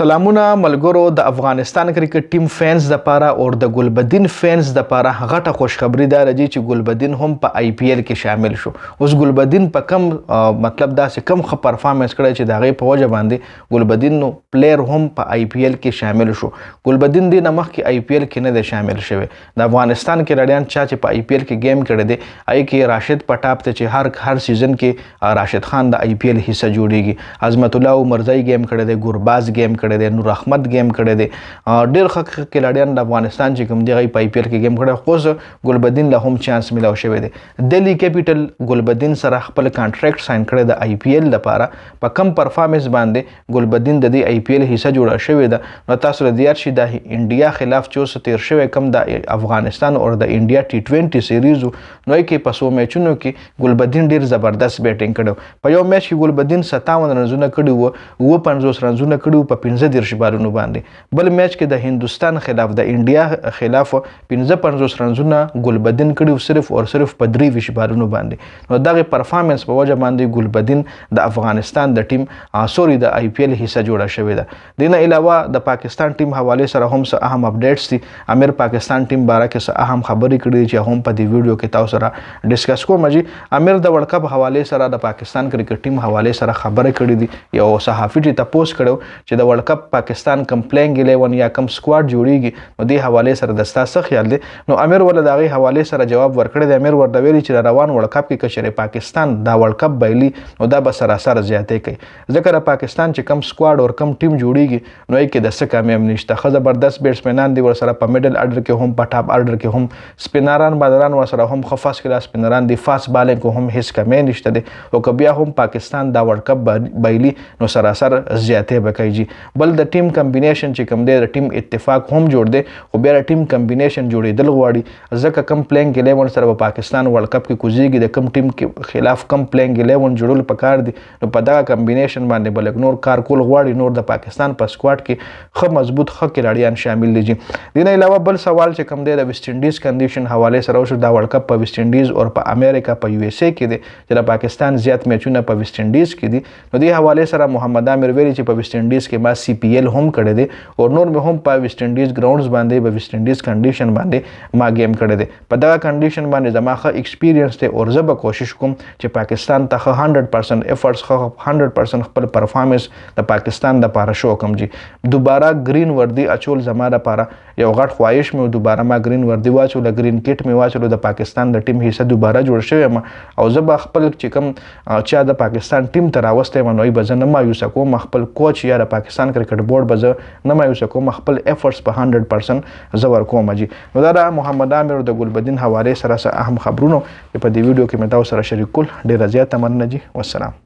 سلامونه ملګرو د افغانستان کرکټ ټیم فینز د پاره او د ګلبدین فینز د پاره غټه خوشخبری دا راځي چې ګلبدین هم په آی پی ایل کې شامل شو. اوس ګلبدین په کم مطلب داسې کم ښه پرفارمنس کړی چې د هغې په وجه باندې ګلبدین نو پلیر هم په آی پی ایل کې شامل شو. ګلبدین دې نه مخکې آی پی ایل کې نه دی شامل شوی. د افغانستان کریډیان چا چې په آی پی ایل کې گیم کړی دی هغې کې راشد پټاپ ته چې هر سیزن کې راشد خان د آی پی ایل حصه جوړیږي. عظمت الله عمرزی گیم کړی دی، ګورباز گیم کړی دی، نور احمد گیم کړی دی. ډېر ښه کلاډیان د افغانستان چې کوم دی هغوی په آی پی ایل کې گیم کړی. خو اوس ګلبدین له هم چانس میلاو شوی دی. دلی کیپیټل ګلبدین سره خپل کانټریکټ ساین کړی د آی پی ایل لپاره. په کم پرفارمنس باندې ګلبدین د دې آی پی ایل حصه جوړه شوې ده. نو تاسو له دیار شي د انډیا خلاف چې اوس تیر شوی کم د افغانستان او د انډیا ټي 20 سیریز نو یې کې په 100 میچونو کې ګلبدین ډېر زبردست بیټینګ کړی. په یو میچ کې ګلبدین 57 رنزونه کړي وو، 50 رنزونه کړي وو په 15 بالونو باندې. بل میچ کې د هندوستان خلاف د انډیا خلاف 55 رنزونه ګلبدین کړي وو صرف او صرف په 23 بالونو باندې. نو دغه پرفارمنس په وجه باندې ګلبدین د افغانستان د ټیم د آی پی ایل حصه جوړه شوې ده. دینه علاوه د پاکستان ټیم حواله سره هم څه اهم اپډیټس دي. امیر پاکستان ټیم باره کې څه اهم خبرې کړي چې هم په دې ویډیو کې تاسو سره ډیسکس کوم. امیر د ورلد کپ حواله سره د پاکستان کرکټ ټیم حواله سره خبرې کړې دي. یو صحافي ته تپوس کړو چې د ورلد کپ پاکستان کم پلینګ 11 یا کم سکواډ جوړیږي نو دې حواله سره د ستاسو خیال دی. نو امیر ول د هغې حواله سره جواب ورکړی دی. امیر ورته ویلي چې روان ورلد کپ کې کچېرې پاکستان دا ورلد کپ بایلي نو دا به سراسر زیاتې کوي، ځکه د پاکستان چې کم سکواډ او کم ټیم جوړیږي نو یې کې د څه کمی هم نشته. ښه زبردست بیټسمینان دي ورسره په میډل اډر کې هم په ټاپ اډر کې هم سپینران بالران ورسره هم ښه فرست کلاس سپینران دي. فاست بالینګ کو هم هیڅ کمی نشته دی. او که بیا هم پاکستان دا ورلد کپ بایلي نو سراسر زیاتې به کوي. بل د ټیم کمبینیشن چې کوم دی د ټیم اتفاق هم جوړ دی، خو بیا د ټیم کمبینیشن جوړېدل غواړي، ځکه کم پلینګ 11 سره به پاکستان ورلد کپ کې کوزیږي. د کم ټیم کې خلاف کم پلینګ 11 جوړول پکار دي. نو په دغه کمبینیشن باندې بل نور کار کول غواړي. نور د پاکستان په سکواډ کې ښه مضبوط ښه کلاډیان شامل دي. دینه علاوه بل سوال چې کوم دی د ویسټ انډیز کنډیشن حواله سره وشو. دا ورلد کپ په ویسټ انډیز او په امریکا په یو اس اے کې دی چې د پاکستان زیات میچونه په ویسټ انډیز کې دي. نو دې حواله سره محمد عامر ویلي چې په ویسټ انډیز کې ما سی پی ایل هم کړی دی او نور مې هم په ویسټ انډیز ګراونډز باندې په ویسټ انډیز کنډیشن باندې ما گیم کړی دی. په دغه کنډیشن باندې زما ښه ایکسپیرینس دی او زه به کوشش کوم چې پاکستان ته ښه 100% ایفرټس ښه 100% خپل پرفارمنس د پاکستان دپاره شو کوم. دوباره گرین وردي اچول زما دپاره یو غټ خواهش مې دوباره ما گرین وردي واچوله، گرین کټ مې واچولو، د پاکستان د ټیم حصه دوباره جوړ شوی یم او زه به خپل چې کوم چا د پاکستان ټیم ته راوستی یم نو به زه نه مایوسه کوم. خپل کوچ یا د پاکستان کرکټ بورډ به زه نه مایوسه کوم. خپل ایفرټس په 100% زه ورکوم. نو دا د محمد عامر د ګلبدین حوالې سره اهم خبرونه په دې ویډیو کې مې تاسو سره شریک کول. ډېره زیاته مننه والسلام.